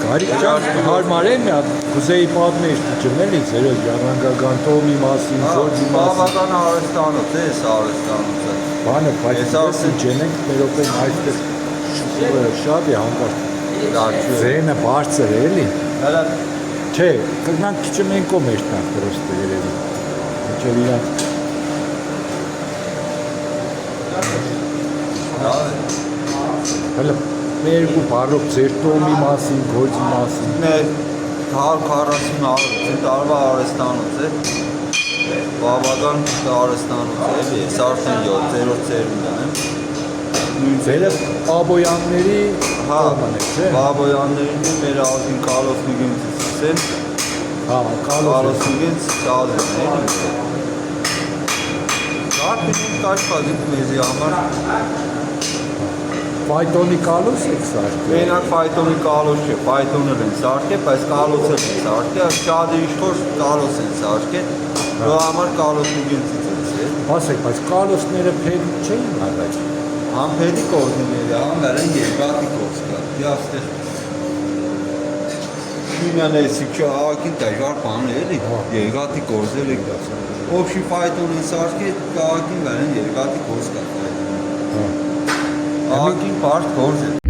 Կարիք հարմար է մի հատ կուզեի պատմեի ճնել ինձ երեք ժառանգական տոմի մասին, գործի մասին։ Բավական արհեստանոց է, այս արհեստանոցը։ Բանը, բայց ես ջենենք մեր օպեն այստեղ շատ է հանկարծ։ Ձենը բարձր է էլի։ Հələ Չէ, կգնանք քիչ մենք կոմեշտ նան պրոստը երևի։ Ինչեւ իրանք Հələ մեր երկու բառով ձեր տոմի մասին, գործի մասին։ մեր 140 տարվա արհեստանոց է։ Բավական արհեստանոց է, էլի, ես արդեն 7-րդ ծերունդն եմ։ Ձերը Բաբոյանների տոմն է, չէ։ Բաբոյաններն է մեր ազգին Կարլոս Նիգինցից են։ Հա, Կարլոս Նիգինց ազգն է, էլի։ Կարպին կաշկազի մեզի համար Ֆայտոնի կալոս եք սարքել։ Մենակ ֆայտոնի կալոս չէ, ֆայտոնը են սարքել, բայց կալոսը են սարքել, շատ իշխոր կալոս են սարքել, դրա համար կալոս Նիգինցից են։ Ասեք, բայց կալոսները փեդիկ չէին առաջ։ Համ փեդիկ կողմիների, համ վերեն երկաթի կողս կա։ Դիաստեղ Շինանեսի քաղաքին դժվար բան է, էլի, երկաթի կողզել եք դասը։ Օբշի ֆայտոն են սարքել, քաղաքին վերեն երկաթի կողս կա։ Քաղաքին բարդ կողզ է։